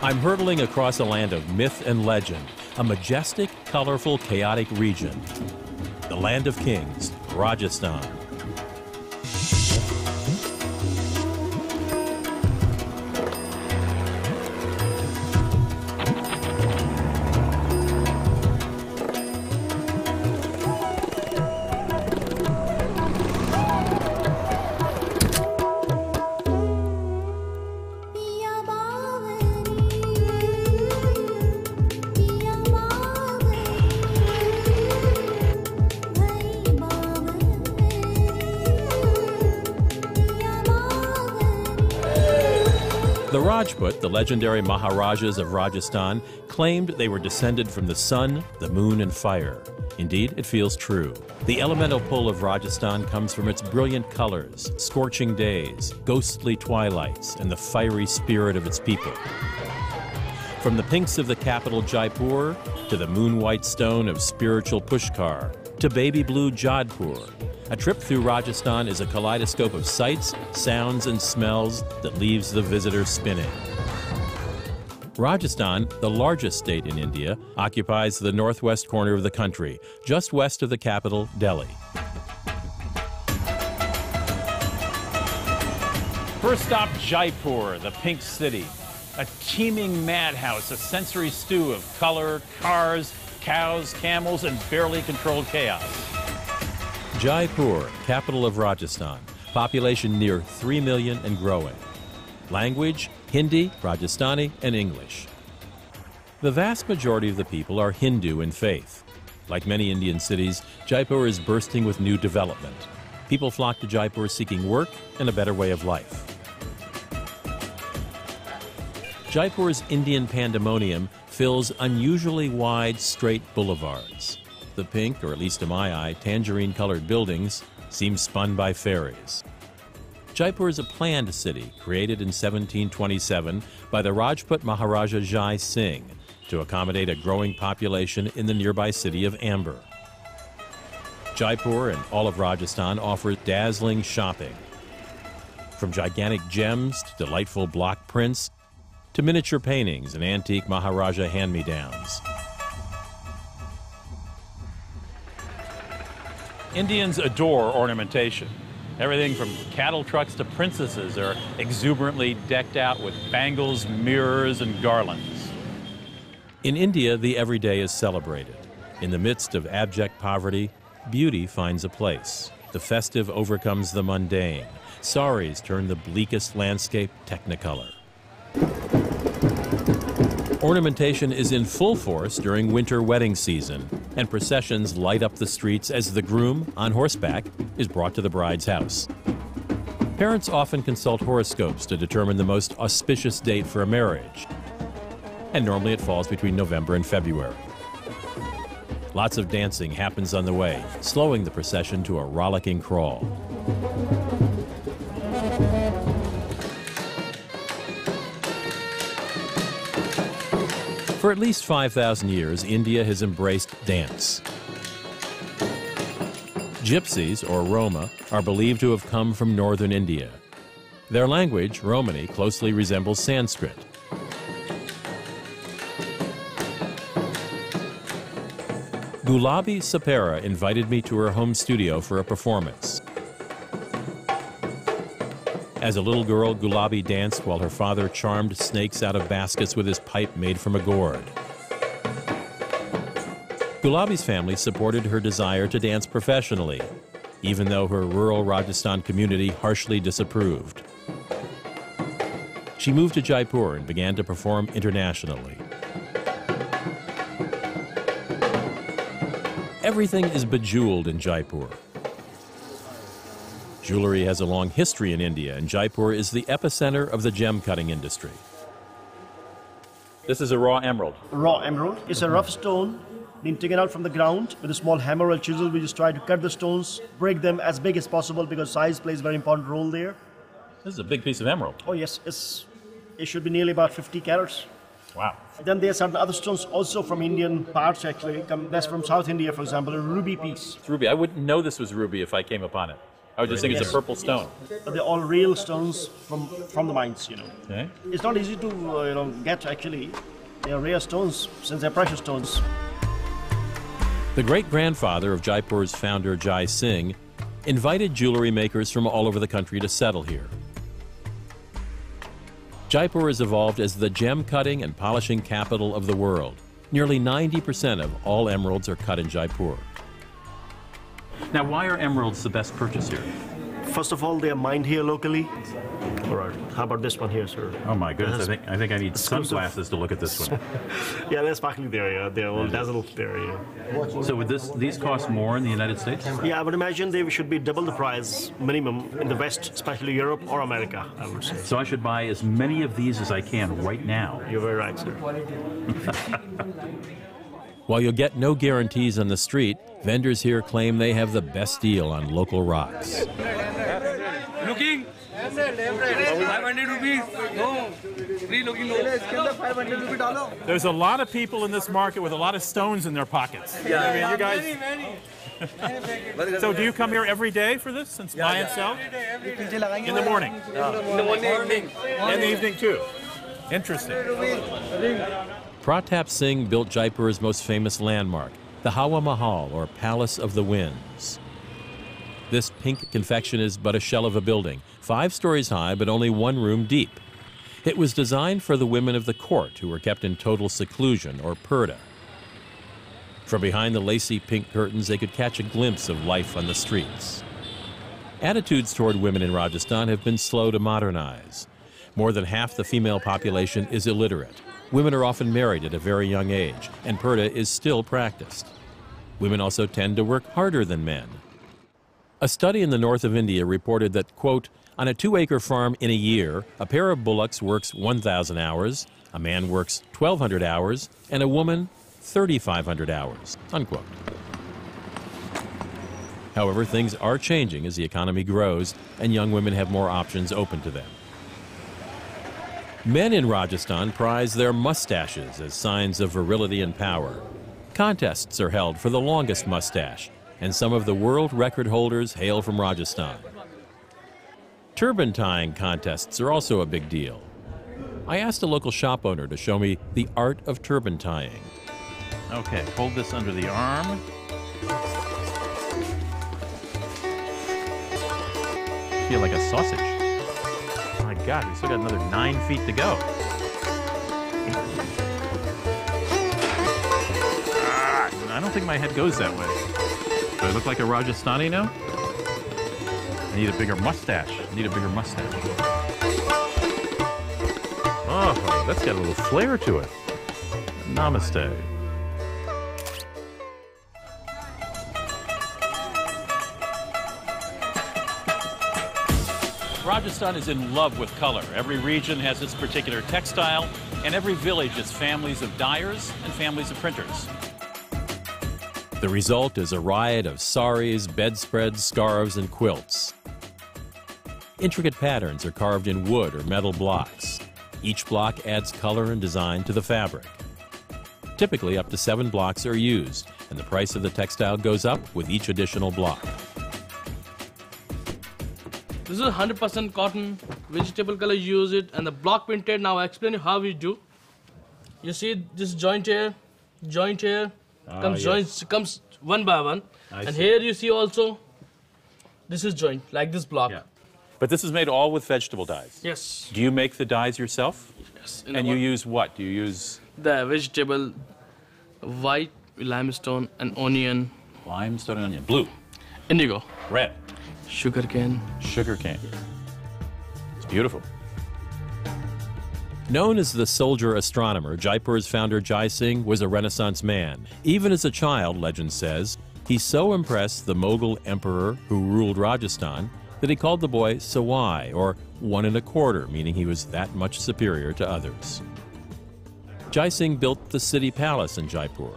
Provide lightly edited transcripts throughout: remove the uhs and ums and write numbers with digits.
I'm hurtling across a land of myth and legend, a majestic, colorful, chaotic region. The land of kings, Rajasthan. The Rajput, the legendary Maharajas of Rajasthan, claimed they were descended from the sun, the moon, and fire. Indeed, it feels true. The elemental pull of Rajasthan comes from its brilliant colors, scorching days, ghostly twilights, and the fiery spirit of its people. From the pinks of the capital Jaipur, to the moon-white stone of spiritual Pushkar, to baby blue Jodhpur, a trip through Rajasthan is a kaleidoscope of sights, sounds, and smells that leaves the visitor spinning. Rajasthan, the largest state in India, occupies the northwest corner of the country, just west of the capital, Delhi. First stop, Jaipur, the pink city. A teeming madhouse, a sensory stew of color, cars, cows, camels, and barely controlled chaos. Jaipur, capital of Rajasthan, population near 3 million and growing. Language, Hindi, Rajasthani, and English. The vast majority of the people are Hindu in faith. Like many Indian cities, Jaipur is bursting with new development. People flock to Jaipur seeking work and a better way of life. Jaipur's Indian pandemonium fills unusually wide, straight boulevards. The pink, or at least to my eye, tangerine-colored buildings seem spun by fairies. Jaipur is a planned city created in 1727 by the Rajput Maharaja Jai Singh to accommodate a growing population in the nearby city of Amber. Jaipur and all of Rajasthan offers dazzling shopping. From gigantic gems to delightful block prints to miniature paintings and antique Maharaja hand-me-downs. Indians adore ornamentation. Everything from cattle trucks to princesses are exuberantly decked out with bangles, mirrors, and garlands. In India, the everyday is celebrated. In the midst of abject poverty, beauty finds a place. The festive overcomes the mundane. Saris turn the bleakest landscape technicolor. Ornamentation is in full force during winter wedding season, and processions light up the streets as the groom, on horseback, is brought to the bride's house. Parents often consult horoscopes to determine the most auspicious date for a marriage, and normally it falls between November and February. Lots of dancing happens on the way, slowing the procession to a rollicking crawl. For at least 5,000 years, India has embraced dance. Gypsies, or Roma, are believed to have come from northern India. Their language, Romani, closely resembles Sanskrit. Gulabi Sapera invited me to her home studio for a performance. As a little girl, Gulabi danced while her father charmed snakes out of baskets with his pipe made from a gourd. Gulabi's family supported her desire to dance professionally, even though her rural Rajasthan community harshly disapproved. She moved to Jaipur and began to perform internationally. Everything is bejeweled in Jaipur. Jewelry has a long history in India, and Jaipur is the epicenter of the gem-cutting industry. This is a raw emerald. Raw emerald. It's a rough stone being taken out from the ground with a small hammer or chisel. We just try to cut the stones, break them as big as possible because size plays a very important role there. This is a big piece of emerald. Oh yes, it should be nearly about 50 carats. Wow. Then there are certain other stones also from Indian parts actually. That's from South India, for example, a ruby piece. It's ruby. I wouldn't know this was ruby if I came upon it. I just think it's a purple stone. But they're all real stones from the mines, you know. Okay. It's not easy to get actually. They are rare stones since they're precious stones. The great-grandfather of Jaipur's founder, Jai Singh, invited jewelry makers from all over the country to settle here. Jaipur has evolved as the gem-cutting and polishing capital of the world. Nearly 90% of all emeralds are cut in Jaipur. Now, why are emeralds the best purchase here? First of all, they are mined here locally. All right. How about this one here, sir? Oh my goodness! I think I need sunglasses to look at this one. Yeah, they're sparkling there. Yeah, they're all dazzled there. Yeah. So would these cost more in the United States? Yeah, I would imagine they should be double the price minimum in the West, especially Europe or America, I would say. So I should buy as many of these as I can right now. You're very right, sir. While you'll get no guarantees on the street, vendors here claim they have the best deal on local rocks. Looking 500 rupees. No, free looking. There's a lot of people in this market with a lot of stones in their pockets. Yeah, I mean, you guys. Many. So do you come here every day for this and buy and sell? In the morning. In the morning. In the evening too. Interesting. Pratap Singh built Jaipur's most famous landmark, the Hawa Mahal, or Palace of the Winds. This pink confection is but a shell of a building, 5 stories high but only 1 room deep. It was designed for the women of the court who were kept in total seclusion, or purdah. From behind the lacy pink curtains, they could catch a glimpse of life on the streets. Attitudes toward women in Rajasthan have been slow to modernize. More than half the female population is illiterate. Women are often married at a very young age, and purdah is still practiced. Women also tend to work harder than men. A study in the north of India reported that, quote, on a 2-acre farm in a year, a pair of bullocks works 1,000 hours, a man works 1,200 hours, and a woman 3,500 hours, unquote. However, things are changing as the economy grows and young women have more options open to them. Men in Rajasthan prize their mustaches as signs of virility and power. Contests are held for the longest mustache, and some of the world record holders hail from Rajasthan. Turban tying contests are also a big deal. I asked a local shop owner to show me the art of turban tying. Okay, hold this under the arm. Feel like a sausage. Oh my God, we still got another 9 feet to go. I don't think my head goes that way. Do I look like a Rajasthani now? I need a bigger mustache. Oh, that's got a little flair to it. Namaste. Rajasthan is in love with color. Every region has its particular textile, and every village has families of dyers and families of printers. The result is a riot of saris, bedspreads, scarves, and quilts. Intricate patterns are carved in wood or metal blocks. Each block adds color and design to the fabric. Typically, up to 7 blocks are used, and the price of the textile goes up with each additional block. This is 100% cotton, vegetable color, use it, and the block printed. Now I explain you how we do. You see this joint here, comes one by one. And here you see also, this is joint, like this block. Yeah. But this is made all with vegetable dyes? Yes. Do you make the dyes yourself? Yes. And you use what? Do you use? The vegetable, white, limestone, and onion. Limestone and onion. Blue. Indigo. Red. Sugar cane. Sugar cane. It's beautiful. Known as the soldier astronomer, Jaipur's founder Jai Singh was a Renaissance man. Even as a child, legend says, he so impressed the Mughal emperor who ruled Rajasthan that he called the boy Sawai, or 1 1/4, meaning he was that much superior to others. Jai Singh built the city palace in Jaipur.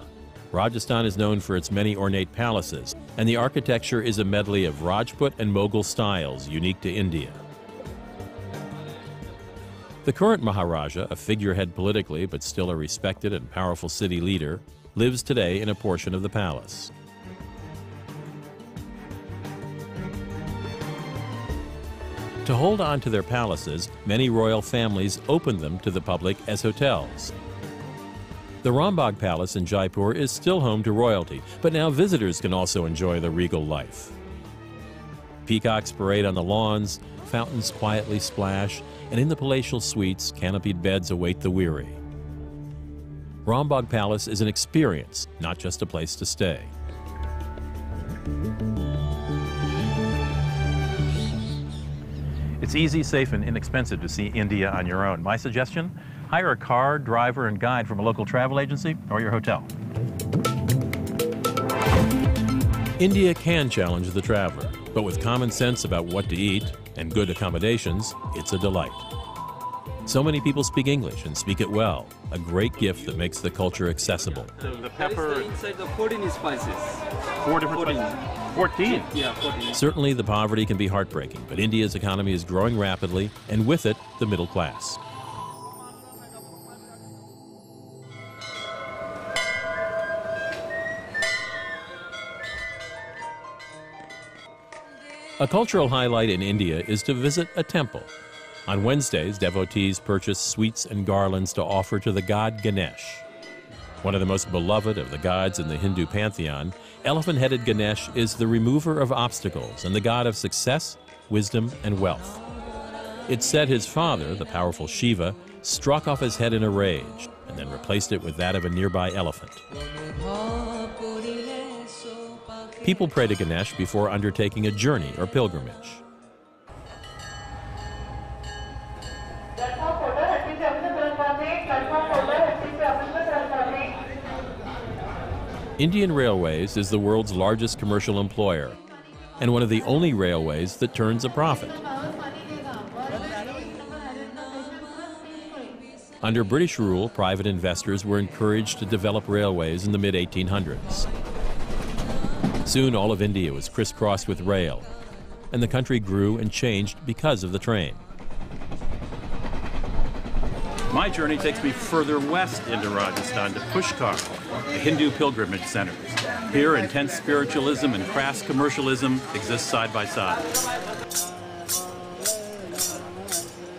Rajasthan is known for its many ornate palaces, and the architecture is a medley of Rajput and Mughal styles unique to India. The current Maharaja, a figurehead politically but still a respected and powerful city leader, lives today in a portion of the palace. To hold on to their palaces, many royal families opened them to the public as hotels. The Rambagh Palace in Jaipur is still home to royalty, but now visitors can also enjoy the regal life. Peacocks parade on the lawns, fountains quietly splash, and in the palatial suites, canopied beds await the weary. Rambagh Palace is an experience, not just a place to stay. It's easy, safe, and inexpensive to see India on your own. My suggestion, hire a car, driver, and guide from a local travel agency or your hotel. India can challenge the traveler, but with common sense about what to eat and good accommodations, it's a delight. So many people speak English and speak it well, a great gift that makes the culture accessible. The pepper, inside the 14 spices. 4 different spices. 14? Yeah, 14. Certainly the poverty can be heartbreaking, but India's economy is growing rapidly, and with it, the middle class. A cultural highlight in India is to visit a temple. On Wednesdays, devotees purchase sweets and garlands to offer to the god Ganesh. One of the most beloved of the gods in the Hindu pantheon, elephant-headed Ganesh is the remover of obstacles and the god of success, wisdom, and wealth. It's said his father, the powerful Shiva, struck off his head in a rage and then replaced it with that of a nearby elephant. People pray to Ganesh before undertaking a journey or pilgrimage. Indian Railways is the world's largest commercial employer and one of the only railways that turns a profit. Under British rule, private investors were encouraged to develop railways in the mid-1800s. Soon all of India was crisscrossed with rail, and the country grew and changed because of the train. My journey takes me further west into Rajasthan to Pushkar, the Hindu pilgrimage center. Here, intense spiritualism and crass commercialism exist side by side.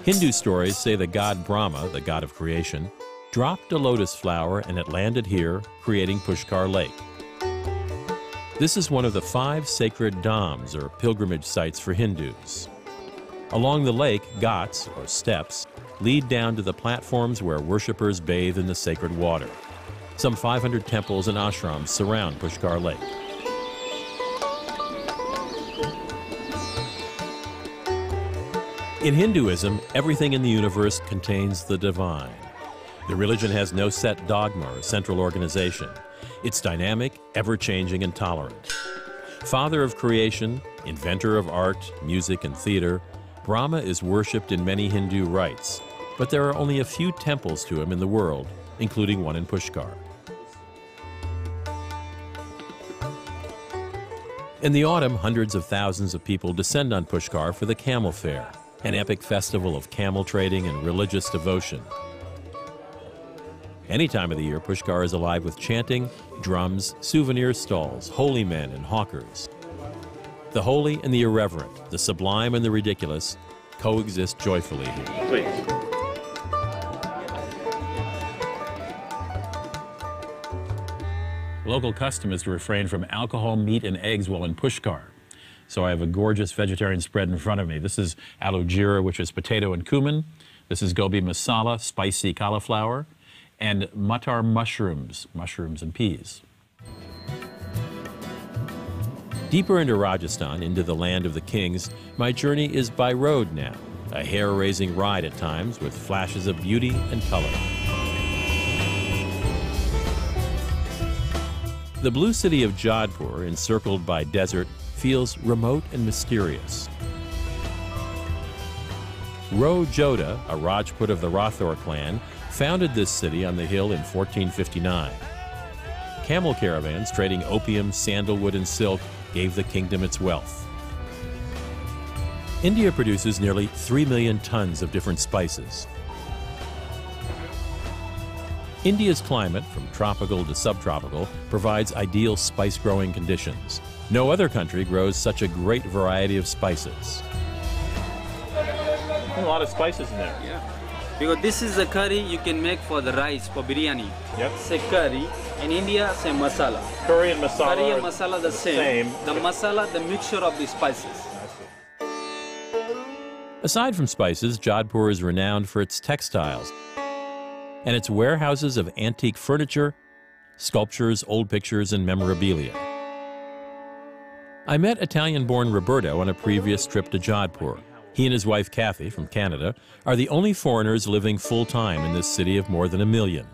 Hindu stories say the god Brahma, the god of creation, dropped a lotus flower and it landed here, creating Pushkar Lake. This is one of the 5 sacred dhams, or pilgrimage sites for Hindus. Along the lake, ghats, or steps, lead down to the platforms where worshippers bathe in the sacred water. Some 500 temples and ashrams surround Pushkar Lake. In Hinduism, everything in the universe contains the divine. The religion has no set dogma or central organization. It's dynamic, ever-changing, and tolerant. Father of creation, inventor of art, music, and theater, Brahma is worshipped in many Hindu rites, but there are only a few temples to him in the world, including one in Pushkar. In the autumn, hundreds of thousands of people descend on Pushkar for the Camel Fair, an epic festival of camel trading and religious devotion. Any time of the year, Pushkar is alive with chanting, drums, souvenir stalls, holy men, and hawkers. The holy and the irreverent, the sublime and the ridiculous, coexist joyfully here. Please. Local custom is to refrain from alcohol, meat, and eggs while in Pushkar. So I have a gorgeous vegetarian spread in front of me. This is aloo jeera, which is potato and cumin. This is gobi masala, spicy cauliflower, and matar mushrooms, mushrooms and peas. Deeper into Rajasthan, into the land of the kings, my journey is by road now, a hair-raising ride at times with flashes of beauty and color. The blue city of Jodhpur, encircled by desert, feels remote and mysterious. Ro Jodha, a Rajput of the Rathore clan, founded this city on the hill in 1459. Camel caravans trading opium, sandalwood, and silk gave the kingdom its wealth. India produces nearly 3 million tons of different spices. India's climate, from tropical to subtropical, provides ideal spice growing conditions. No other country grows such a great variety of spices. There's a lot of spices in there. Yeah. Because this is the curry you can make for the rice, for biryani. Yep. Say curry. In India, say masala. Curry and masala. Curry and masala the same. The Yep. masala, the mixture of the spices. Aside from spices, Jodhpur is renowned for its textiles and its warehouses of antique furniture, sculptures, old pictures, and memorabilia. I met Italian-born Roberto on a previous trip to Jodhpur. He and his wife Kathy, from Canada, are the only foreigners living full-time in this city of more than 1 million.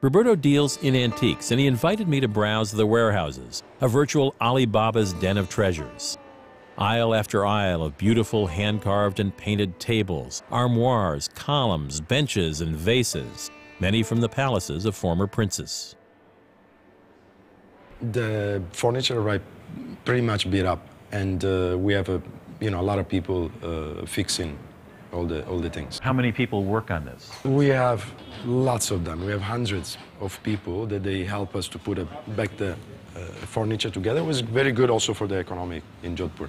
Roberto deals in antiques, and he invited me to browse the warehouses, a virtual Alibaba's den of treasures. Aisle after aisle of beautiful hand-carved and painted tables, armoires, columns, benches, and vases, many from the palaces of former princes. The furniture arrived pretty much beat up, and we have a lot of people fixing all the things. How many people work on this? We have lots of them. We have hundreds of people that they help us to put back the furniture together. It was very good also for the economy in Jodhpur.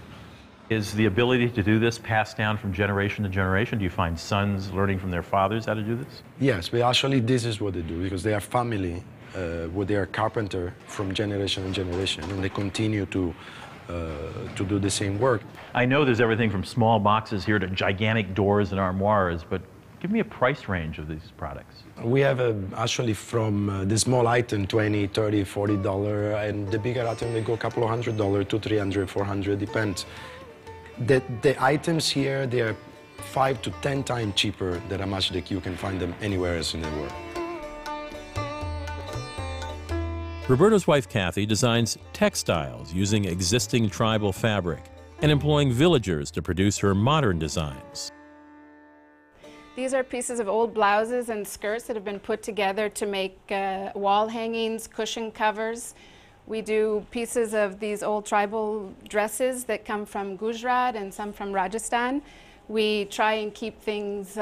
Is the ability to do this passed down from generation to generation? Do you find sons learning from their fathers how to do this? Yes, but actually this is what they do, because they are family, where they are carpenter from generation to generation, and they continue to do the same work. I know there's everything from small boxes here to gigantic doors and armoires, but give me a price range of these products. We have actually from the small item, $20, $30, $40, and the bigger item, they go a couple of $100, $200, $300, $400, depends. The items here, they are 5 to 10 times cheaper than how much that you can find them anywhere else in the world. Roberto's wife Kathy designs textiles using existing tribal fabric and employing villagers to produce her modern designs. These are pieces of old blouses and skirts that have been put together to make wall hangings, cushion covers. We do pieces of these old tribal dresses that come from Gujarat and some from Rajasthan. We try and keep things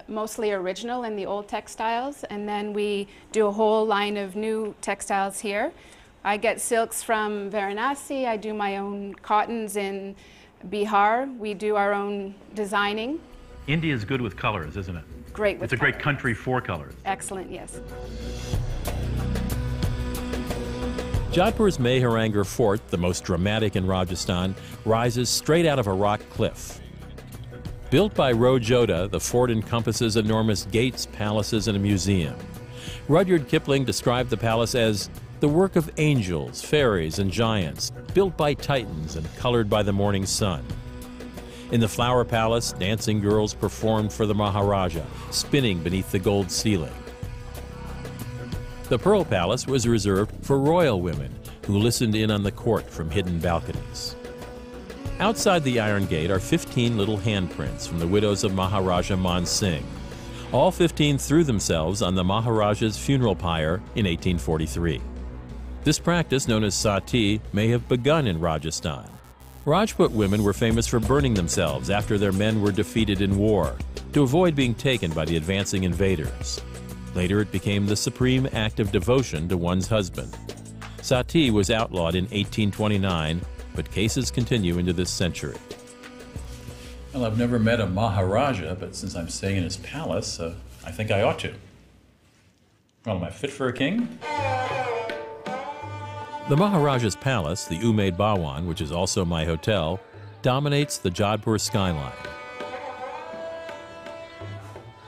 mostly original in the old textiles, and then we do a whole line of new textiles here. I get silks from Varanasi. I do my own cottons in Bihar. We do our own designing. India is good with colors, isn't it? Great with It's a great country for colors. Excellent, yes. Jodhpur's Mehrangarh Fort, the most dramatic in Rajasthan, rises straight out of a rock cliff. Built by Rojota, the fort encompasses enormous gates, palaces, and a museum. Rudyard Kipling described the palace as the work of angels, fairies, and giants, built by titans and colored by the morning sun. In the Flower Palace, dancing girls performed for the Maharaja, spinning beneath the gold ceiling. The Pearl Palace was reserved for royal women who listened in on the court from hidden balconies. Outside the Iron Gate are 15 little handprints from the widows of Maharaja Man Singh. All 15 threw themselves on the Maharaja's funeral pyre in 1843. This practice, known as sati, may have begun in Rajasthan. Rajput women were famous for burning themselves after their men were defeated in war, to avoid being taken by the advancing invaders. Later, it became the supreme act of devotion to one's husband. Sati was outlawed in 1829, but cases continue into this century. Well, I've never met a Maharaja, but since I'm staying in his palace, I think I ought to. Well, am I fit for a king? The Maharaja's palace, the Umaid Bhawan, which is also my hotel, dominates the Jodhpur skyline.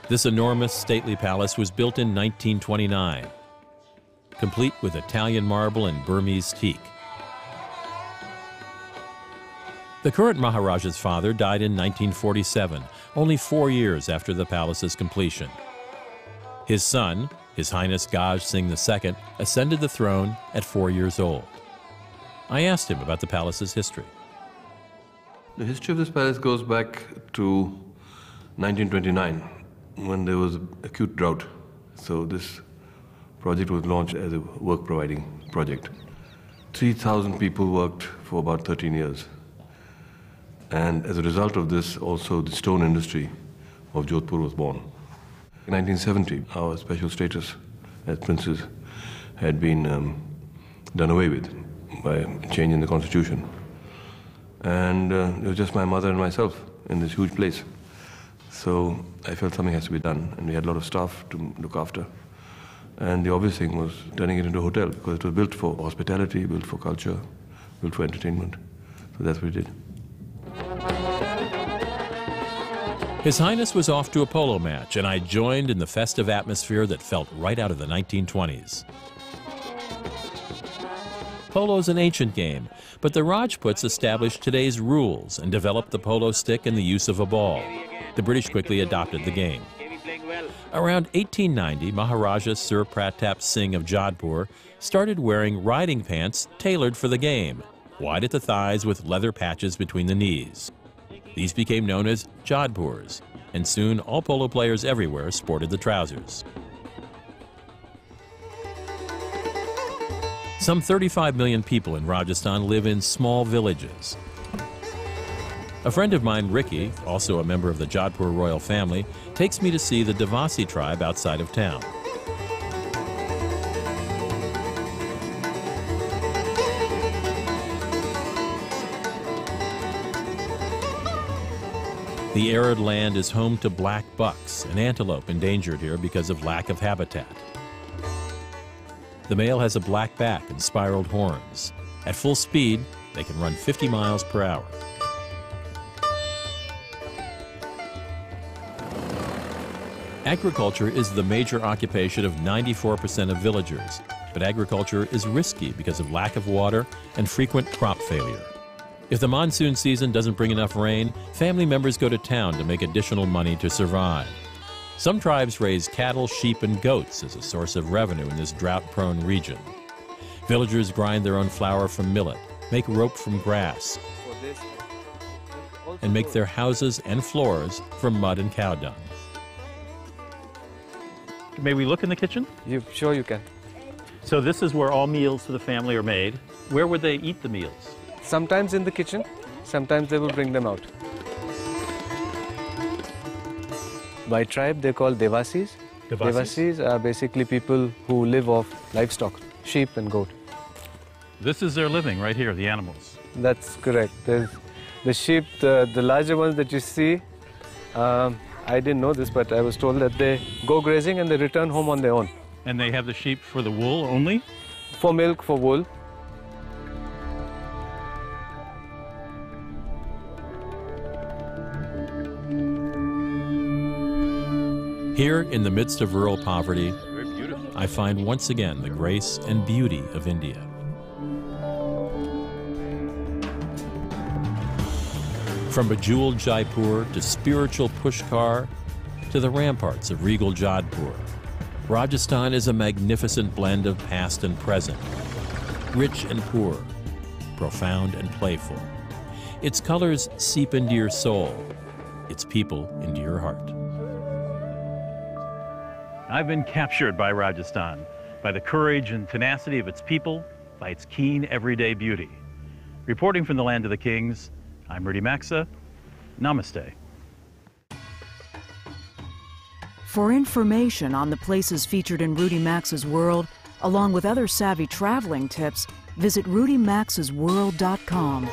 This enormous, stately palace was built in 1929, complete with Italian marble and Burmese teak. The current Maharaja's father died in 1947, only 4 years after the palace's completion. His son, His Highness Gaj Singh II, ascended the throne at 4 years old. I asked him about the palace's history. The history of this palace goes back to 1929, when there was acute drought. So this project was launched as a work-providing project. 3,000 people worked for about 13 years. And as a result of this, also the stone industry of Jodhpur was born. In 1970, our special status as princes had been done away with by changing the constitution. And it was just my mother and myself in this huge place. So I felt something has to be done, and we had a lot of staff to look after. And the obvious thing was turning it into a hotel, because it was built for hospitality, built for culture, built for entertainment. So that's what we did. His Highness was off to a polo match, and I joined in the festive atmosphere that felt right out of the 1920s. Polo is an ancient game, but the Rajputs established today's rules and developed the polo stick and the use of a ball. The British quickly adopted the game. Around 1890, Maharaja Sir Pratap Singh of Jodhpur started wearing riding pants tailored for the game, wide at the thighs with leather patches between the knees. These became known as Jodhpurs, and soon all polo players everywhere sported the trousers. Some 35 million people in Rajasthan live in small villages. A friend of mine, Ricky, also a member of the Jodhpur royal family, takes me to see the Devasi tribe outside of town. The arid land is home to black bucks, an antelope endangered here because of lack of habitat. The male has a black back and spiraled horns. At full speed, they can run 50 miles per hour. Agriculture is the major occupation of 94% of villagers, but agriculture is risky because of lack of water and frequent crop failure. If the monsoon season doesn't bring enough rain, family members go to town to make additional money to survive. Some tribes raise cattle, sheep, and goats as a source of revenue in this drought-prone region. Villagers grind their own flour from millet, make rope from grass, and make their houses and floors from mud and cow dung. May we look in the kitchen? Sure you can. So this is where all meals for the family are made. Where would they eat the meals? Sometimes in the kitchen, sometimes they will bring them out. By tribe, they're called Devasis. Devasis are basically people who live off livestock, sheep and goat. This is their living right here, the animals. That's correct. There's the sheep, the larger ones that you see, I didn't know this, but I was told that they go grazing and they return home on their own. And they have the sheep for the wool only? For milk, for wool. Here, in the midst of rural poverty, I find once again the grace and beauty of India. From bejeweled Jaipur to spiritual Pushkar to the ramparts of regal Jodhpur, Rajasthan is a magnificent blend of past and present, rich and poor, profound and playful. Its colors seep into your soul, its people into your heart. I've been captured by Rajasthan, by the courage and tenacity of its people, by its keen everyday beauty. Reporting from the land of the kings, I'm Rudy Maxa. Namaste. For information on the places featured in Rudy Maxa's World, along with other savvy traveling tips, visit rudymaxasworld.com.